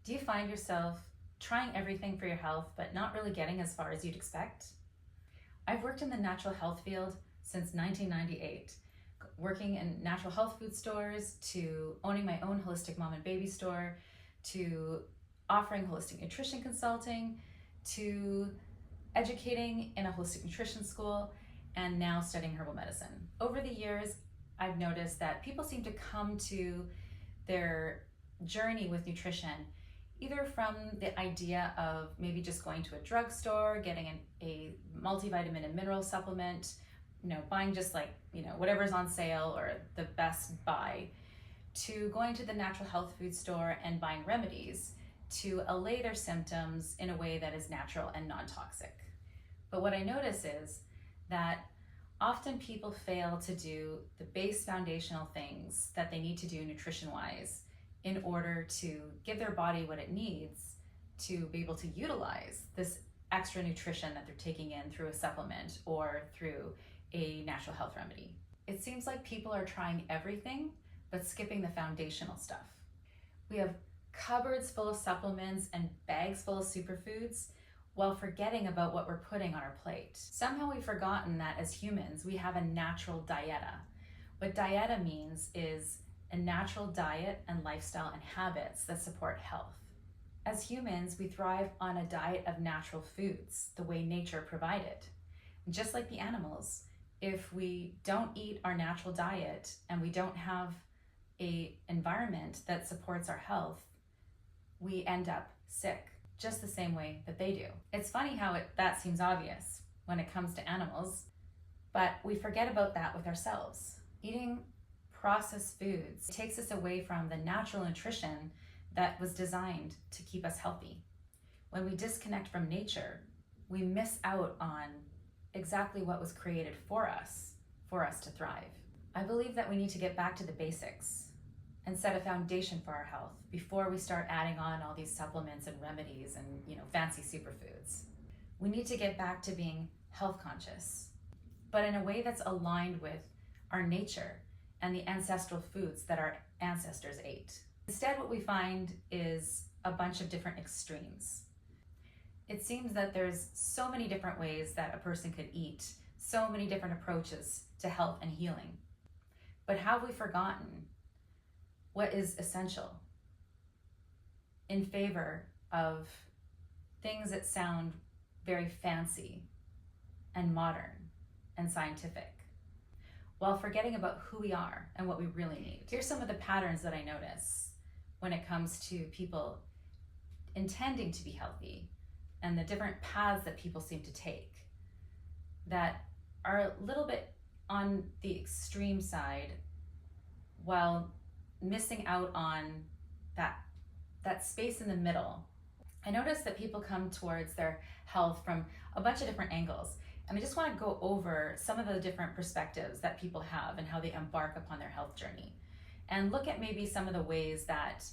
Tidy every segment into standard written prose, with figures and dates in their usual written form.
Do you find yourself trying everything for your health, but not really getting as far as you'd expect? I've worked in the natural health field since 1998, working in natural health food stores, to owning my own holistic mom and baby store, to offering holistic nutrition consulting, to educating in a holistic nutrition school, and now studying herbal medicine. Over the years, I've noticed that people seem to come to their journey with nutrition either from the idea of maybe just going to a drugstore, getting a multivitamin and mineral supplement, buying just whatever's on sale or the best buy, to going to the natural health food store and buying remedies to allay their symptoms in a way that is natural and non-toxic. But what I notice is that often people fail to do the base foundational things that they need to do nutrition-wise in order to give their body what it needs to be able to utilize this extra nutrition that they're taking in through a supplement or through a natural health remedy. It seems like people are trying everything, but skipping the foundational stuff. We have cupboards full of supplements and bags full of superfoods while forgetting about what we're putting on our plate. Somehow we've forgotten that as humans, we have a natural dieta. What dieta means is a natural diet and lifestyle and habits that support health. As humans, we thrive on a diet of natural foods, the way nature provided. Just like the animals, if we don't eat our natural diet and we don't have an environment that supports our health, we end up sick, just the same way that they do. It's funny how that seems obvious when it comes to animals, but we forget about that with ourselves. Eating processed foods takes us away from the natural nutrition that was designed to keep us healthy. When we disconnect from nature, we miss out on exactly what was created for us to thrive. I believe that we need to get back to the basics and set a foundation for our health before we start adding on all these supplements and remedies and fancy superfoods. We need to get back to being health conscious, but in a way that's aligned with our nature and the ancestral foods that our ancestors ate. Instead, what we find is a bunch of different extremes. It seems that there's so many different ways that a person could eat, so many different approaches to health and healing. But have we forgotten what is essential in favor of things that sound very fancy and modern and scientific, while forgetting about who we are and what we really need? Here's some of the patterns that I notice when it comes to people intending to be healthy and the different paths that people seem to take that are a little bit on the extreme side while missing out on that space in the middle. I notice that people come towards their health from a bunch of different angles. And I just want to go over some of the different perspectives that people have and how they embark upon their health journey. And look at maybe some of the ways that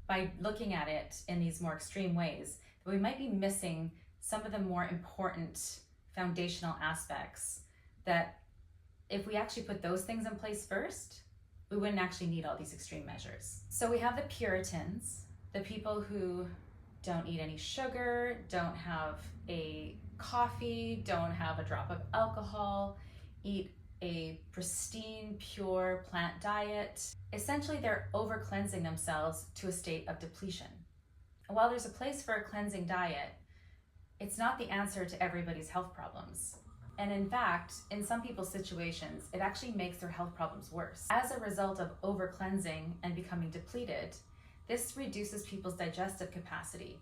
by looking at it in these more extreme ways, that we might be missing some of the more important foundational aspects that if we actually put those things in place first, we wouldn't actually need all these extreme measures. So we have the Puritans, the people who don't eat any sugar, don't have a coffee, don't have a drop of alcohol, eat a pristine, pure plant diet. Essentially, they're over-cleansing themselves to a state of depletion. And while there's a place for a cleansing diet, it's not the answer to everybody's health problems. And in fact, in some people's situations, it actually makes their health problems worse. As a result of over-cleansing and becoming depleted, this reduces people's digestive capacity.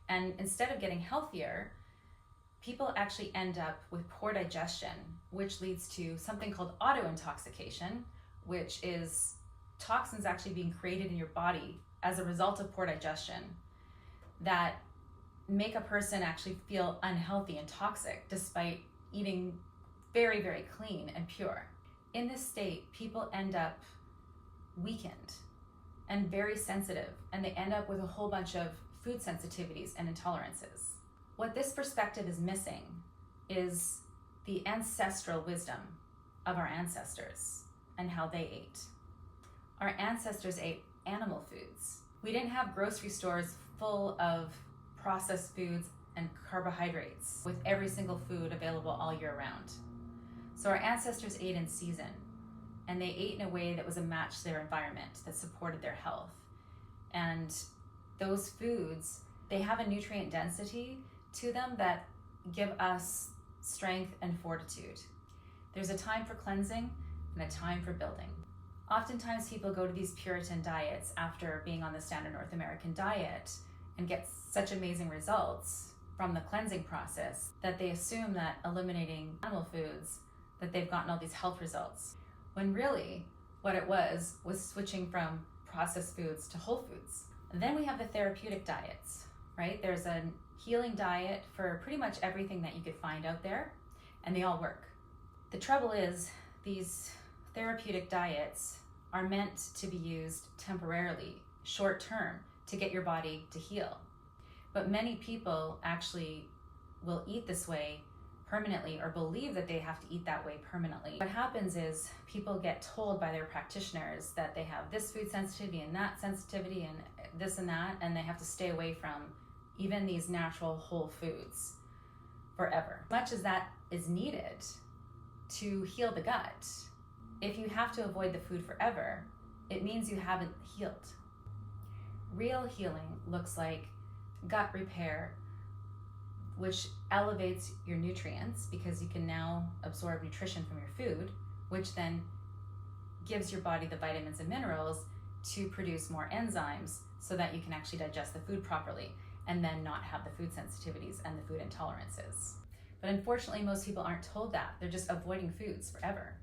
And instead of getting healthier, people actually end up with poor digestion, which leads to something called autointoxication, which is toxins actually being created in your body as a result of poor digestion that make a person actually feel unhealthy and toxic despite eating very, very clean and pure. In this state, people end up weakened and very sensitive, and they end up with a whole bunch of food sensitivities and intolerances. What this perspective is missing is the ancestral wisdom of our ancestors and how they ate. Our ancestors ate animal foods. We didn't have grocery stores full of processed foods and carbohydrates, with every single food available all year round. So our ancestors ate in season, and they ate in a way that was a match to their environment, that supported their health. And those foods, they have a nutrient density to them that give us strength and fortitude. There's a time for cleansing and a time for building. Oftentimes people go to these Puritan diets after being on the standard North American diet and get such amazing results from the cleansing process that they assume that eliminating animal foods, that they've gotten all these health results. When really what it was switching from processed foods to whole foods. And then we have the therapeutic diets, right? There's a healing diet for pretty much everything that you could find out there, and they all work. The trouble is, these therapeutic diets are meant to be used temporarily, short term, to get your body to heal. But many people actually will eat this way permanently, or believe that they have to eat that way permanently. What happens is people get told by their practitioners that they have this food sensitivity and that sensitivity and this and that, and they have to stay away from even these natural whole foods forever. Much as that is needed to heal the gut, if you have to avoid the food forever, it means you haven't healed. Real healing looks like gut repair, which elevates your nutrients because you can now absorb nutrition from your food, which then gives your body the vitamins and minerals to produce more enzymes so that you can actually digest the food properly and then not have the food sensitivities and the food intolerances. But unfortunately, most people aren't told that. They're just avoiding foods forever.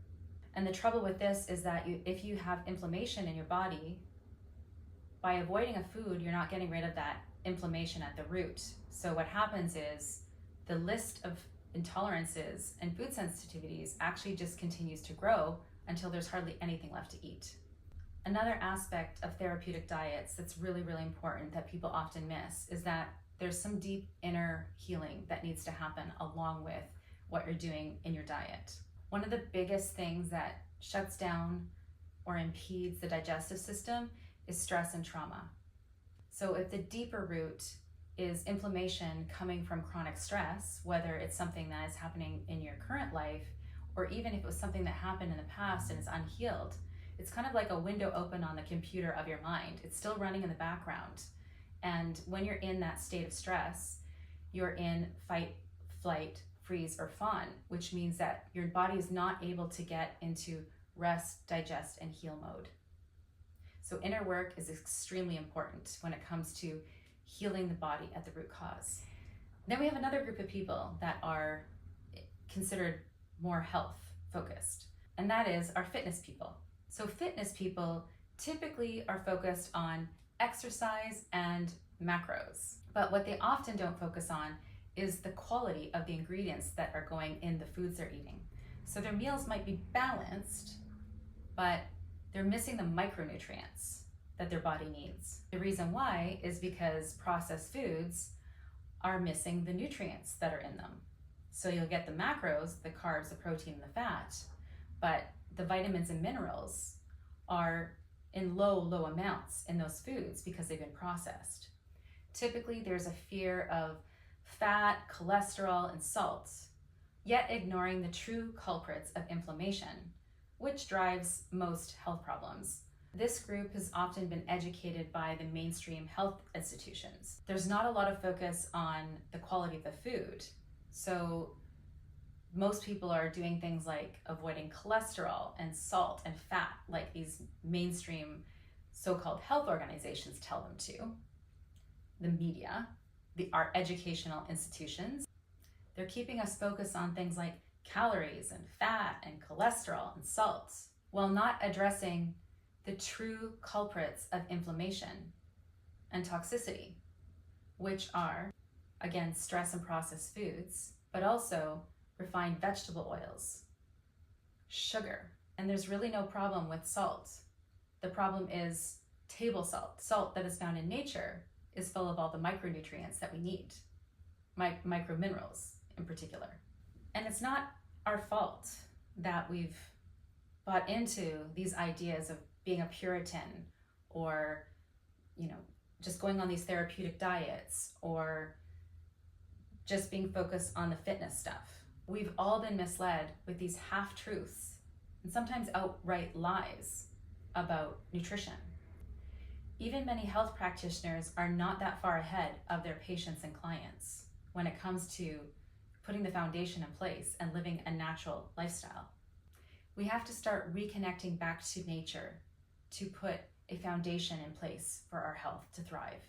And the trouble with this is that if you have inflammation in your body, by avoiding a food, you're not getting rid of that inflammation at the root. So what happens is the list of intolerances and food sensitivities actually just continues to grow until there's hardly anything left to eat. Another aspect of therapeutic diets that's really, really important that people often miss is that there's some deep inner healing that needs to happen along with what you're doing in your diet. One of the biggest things that shuts down or impedes the digestive system is stress and trauma. So if the deeper root is inflammation coming from chronic stress, whether it's something that is happening in your current life, or even if it was something that happened in the past and is unhealed, it's kind of like a window open on the computer of your mind. It's still running in the background. And when you're in that state of stress, you're in fight, flight, freeze, or fawn, which means that your body is not able to get into rest, digest, and heal mode. So inner work is extremely important when it comes to healing the body at the root cause. Then we have another group of people that are considered more health focused, and that is our fitness people. So fitness people typically are focused on exercise and macros, but what they often don't focus on is the quality of the ingredients that are going in the foods they're eating. So their meals might be balanced, but they're missing the micronutrients that their body needs. The reason why is because processed foods are missing the nutrients that are in them. So you'll get the macros, the carbs, the protein, and the fat, but the vitamins and minerals are in low amounts in those foods because they've been processed. Typically, there's a fear of fat, cholesterol, and salt, yet ignoring the true culprits of inflammation, which drives most health problems. This group has often been educated by the mainstream health institutions. There's not a lot of focus on the quality of the food. So most people are doing things like avoiding cholesterol and salt and fat, like these mainstream so-called health organizations tell them to. The media, our educational institutions, they're keeping us focused on things like calories and fat and cholesterol and salt, while not addressing the true culprits of inflammation and toxicity, which are, again, stress and processed foods, but also refined vegetable oils, sugar. And there's really no problem with salt. The problem is table salt. Salt that is found in nature is full of all the micronutrients that we need, microminerals in particular. And it's not our fault that we've bought into these ideas of being a Puritan or, just going on these therapeutic diets or just being focused on the fitness stuff. We've all been misled with these half-truths and sometimes outright lies about nutrition. Even many health practitioners are not that far ahead of their patients and clients when it comes to putting the foundation in place and living a natural lifestyle. We have to start reconnecting back to nature to put a foundation in place for our health to thrive.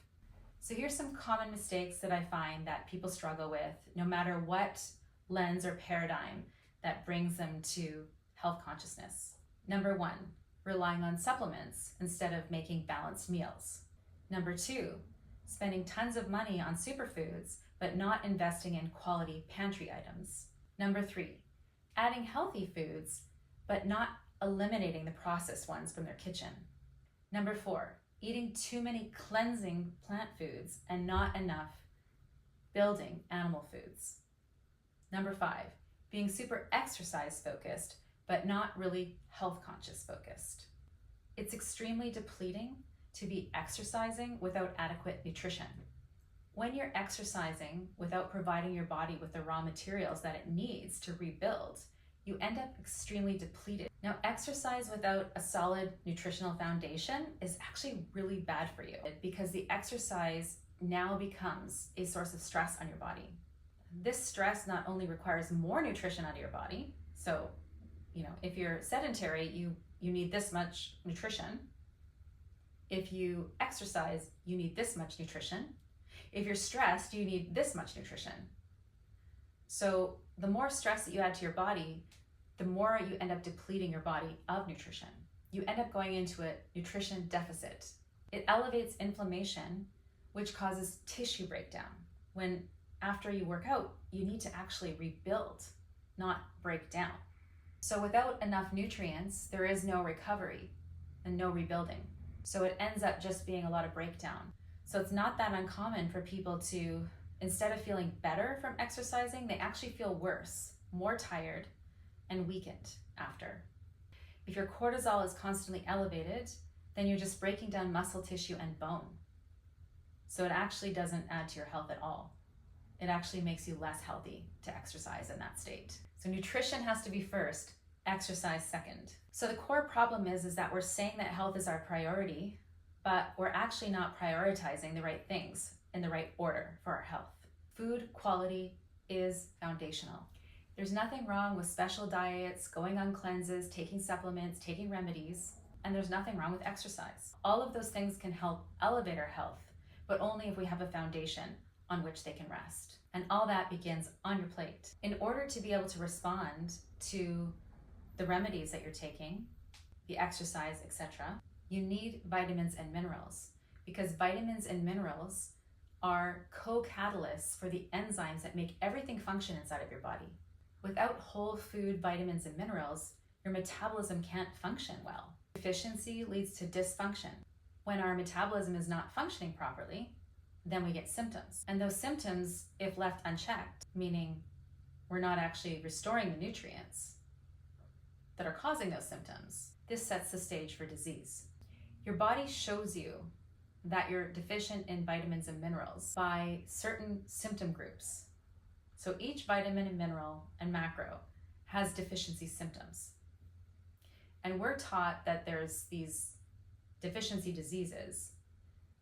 So here's some common mistakes that I find that people struggle with, no matter what lens or paradigm that brings them to health consciousness. Number 1, relying on supplements instead of making balanced meals. Number 2, spending tons of money on superfoods, but not investing in quality pantry items. Number 3, adding healthy foods, but not eliminating the processed ones from their kitchen. Number 4, eating too many cleansing plant foods and not enough building animal foods. Number 5, being super exercise focused, but not really health conscious focused. It's extremely depleting to be exercising without adequate nutrition. When you're exercising without providing your body with the raw materials that it needs to rebuild, you end up extremely depleted. Now, exercise without a solid nutritional foundation is actually really bad for you because the exercise now becomes a source of stress on your body. This stress not only requires more nutrition out of your body, so if you're sedentary, you need this much nutrition. If you exercise, you need this much nutrition. If you're stressed, you need this much nutrition. So the more stress that you add to your body, the more you end up depleting your body of nutrition. You end up going into a nutrition deficit. It elevates inflammation, which causes tissue breakdown. When after you work out, you need to actually rebuild, not break down. So without enough nutrients, there is no recovery and no rebuilding. So it ends up just being a lot of breakdown. So it's not that uncommon for people to, instead of feeling better from exercising, they actually feel worse, more tired, and weakened after. If your cortisol is constantly elevated, then you're just breaking down muscle tissue and bone. So it actually doesn't add to your health at all. It actually makes you less healthy to exercise in that state. So nutrition has to be first, exercise second. So the core problem is that we're saying that health is our priority, but we're actually not prioritizing the right things in the right order for our health. Food quality is foundational. There's nothing wrong with special diets, going on cleanses, taking supplements, taking remedies, and there's nothing wrong with exercise. All of those things can help elevate our health, but only if we have a foundation on which they can rest. And all that begins on your plate. In order to be able to respond to the remedies that you're taking, the exercise, etc., you need vitamins and minerals, because vitamins and minerals are co-catalysts for the enzymes that make everything function inside of your body. Without whole food vitamins and minerals, your metabolism can't function well. Deficiency leads to dysfunction. When our metabolism is not functioning properly, then we get symptoms. And those symptoms, if left unchecked, meaning we're not actually restoring the nutrients that are causing those symptoms, this sets the stage for disease. Your body shows you that you're deficient in vitamins and minerals by certain symptom groups. So each vitamin and mineral and macro has deficiency symptoms. And we're taught that there's these deficiency diseases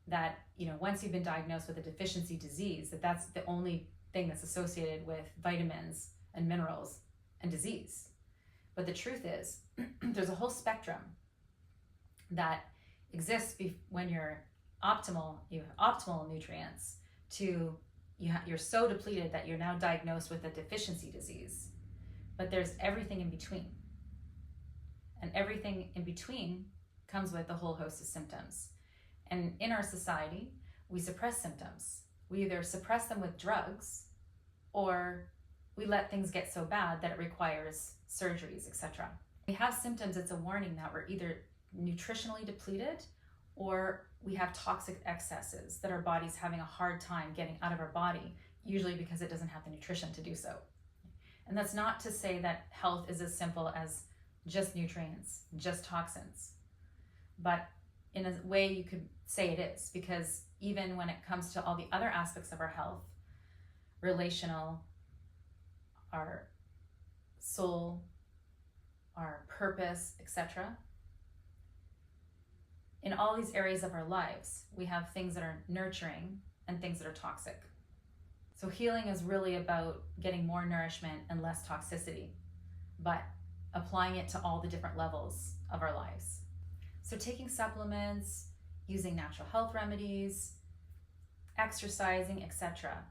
that, once you've been diagnosed with a deficiency disease, that's the only thing that's associated with vitamins and minerals and disease. But the truth is, there's a whole spectrum that exists when you're optimal, you have optimal nutrients, to you're so depleted that you're now diagnosed with a deficiency disease. But there's everything in between. And everything in between comes with a whole host of symptoms. And in our society, we suppress symptoms. We either suppress them with drugs, or we let things get so bad that it requires surgeries, etc. We have symptoms, it's a warning that we're either nutritionally depleted or we have toxic excesses that our body's having a hard time getting out of our body, usually because it doesn't have the nutrition to do so. And that's not to say that health is as simple as just nutrients, just toxins. But in a way, you could say it is, because even when it comes to all the other aspects of our health, relational, our soul, our purpose, etc., in all these areas of our lives, we have things that are nurturing and things that are toxic. So healing is really about getting more nourishment and less toxicity, but applying it to all the different levels of our lives. So taking supplements, using natural health remedies, exercising, etc.,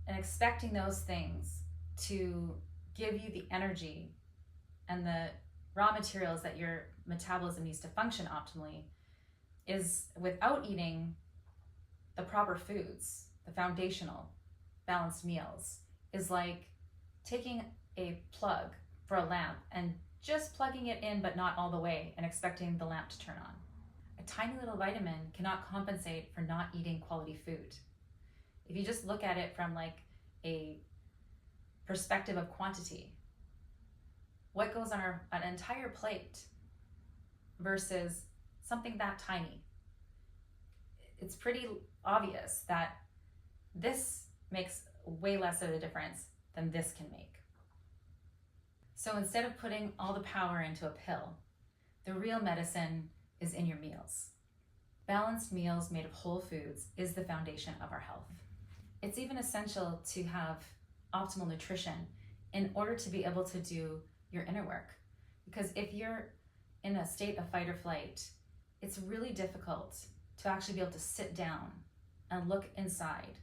and expecting those things to give you the energy and the raw materials that your metabolism needs to function optimally is without eating the proper foods, the foundational balanced meals, is like taking a plug for a lamp and just plugging it in but not all the way and expecting the lamp to turn on. A tiny little vitamin cannot compensate for not eating quality food. If you just look at it from like a perspective of quantity, what goes on an entire plate versus something that tiny, it's pretty obvious that this makes way less of a difference than this can make. So instead of putting all the power into a pill, the real medicine is in your meals. Balanced meals made of whole foods is the foundation of our health. It's even essential to have optimal nutrition in order to be able to do your inner work. Because if you're in a state of fight or flight, it's really difficult to actually be able to sit down and look inside.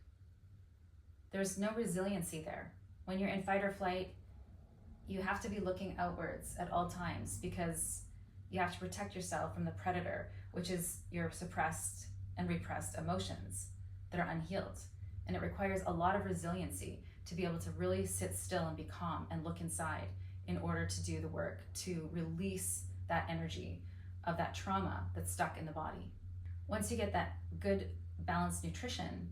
There's no resiliency there. When you're in fight or flight, you have to be looking outwards at all times because you have to protect yourself from the predator, which is your suppressed and repressed emotions that are unhealed. And it requires a lot of resiliency to be able to really sit still and be calm and look inside in order to do the work to release that energy of that trauma that's stuck in the body. Once you get that good balanced nutrition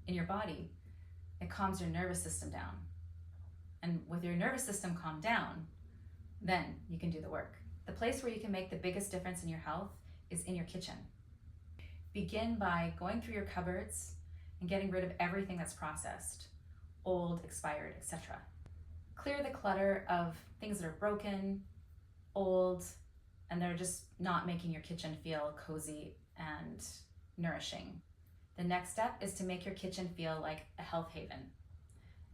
in your body, it calms your nervous system down. And with your nervous system calmed down, then you can do the work. The place where you can make the biggest difference in your health is in your kitchen. Begin by going through your cupboards and getting rid of everything that's processed, old, expired, etc. Clear the clutter of things that are broken, old, and they're just not making your kitchen feel cozy and nourishing. The next step is to make your kitchen feel like a health haven.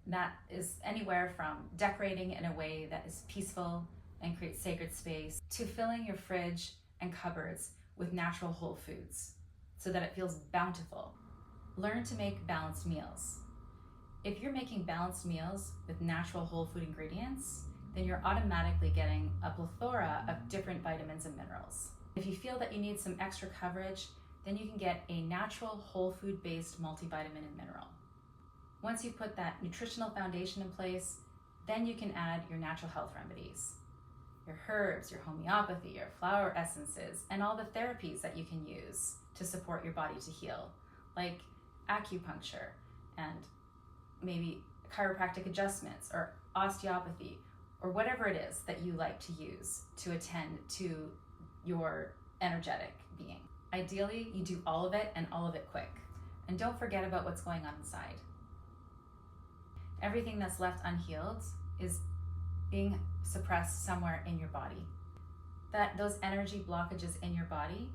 That is anywhere from decorating in a way that is peaceful and creates sacred space to filling your fridge and cupboards with natural whole foods so that it feels bountiful. Learn to make balanced meals. If you're making balanced meals with natural whole food ingredients, then you're automatically getting a plethora of different vitamins and minerals. If you feel that you need some extra coverage, then you can get a natural whole food based multivitamin and mineral. Once you put that nutritional foundation in place, then you can add your natural health remedies, your herbs, your homeopathy, your flower essences, and all the therapies that you can use to support your body to heal, like acupuncture and maybe chiropractic adjustments or osteopathy or whatever it is that you like to use to attend to your energetic being. Ideally, you do all of it and all of it quick. And don't forget about what's going on inside. Everything that's left unhealed is being suppressed somewhere in your body. Those energy blockages in your body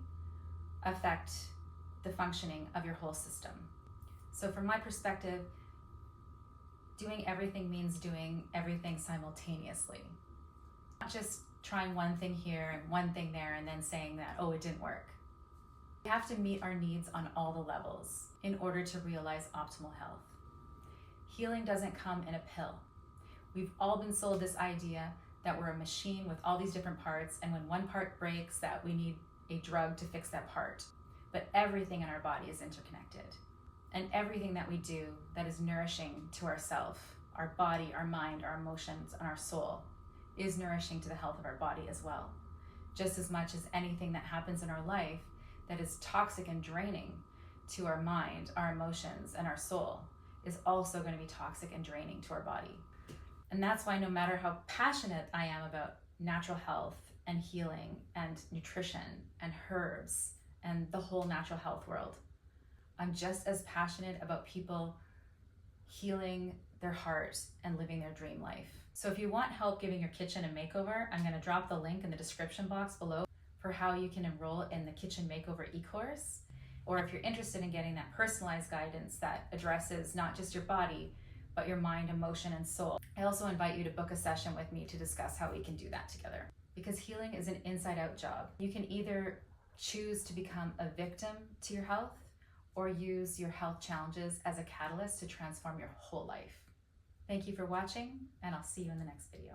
affect the functioning of your whole system. So from my perspective, doing everything means doing everything simultaneously. Not just trying one thing here and one thing there and then saying that, oh, it didn't work. We have to meet our needs on all the levels in order to realize optimal health. Healing doesn't come in a pill. We've all been sold this idea that we're a machine with all these different parts, and when one part breaks, that we need a drug to fix that part. But everything in our body is interconnected. And everything that we do that is nourishing to ourself, our body, our mind, our emotions, and our soul is nourishing to the health of our body as well. Just as much as anything that happens in our life that is toxic and draining to our mind, our emotions, and our soul is also going to be toxic and draining to our body. And that's why no matter how passionate I am about natural health and healing and nutrition and herbs and the whole natural health world. I'm just as passionate about people healing their hearts and living their dream life. So if you want help giving your kitchen a makeover, I'm going to drop the link in the description box below for how you can enroll in the Kitchen Makeover e-course. Or if you're interested in getting that personalized guidance that addresses not just your body, but your mind, emotion, and soul, I also invite you to book a session with me to discuss how we can do that together. Because healing is an inside-out job. You can either choose to become a victim to your health or use your health challenges as a catalyst to transform your whole life. Thank you for watching, and I'll see you in the next video.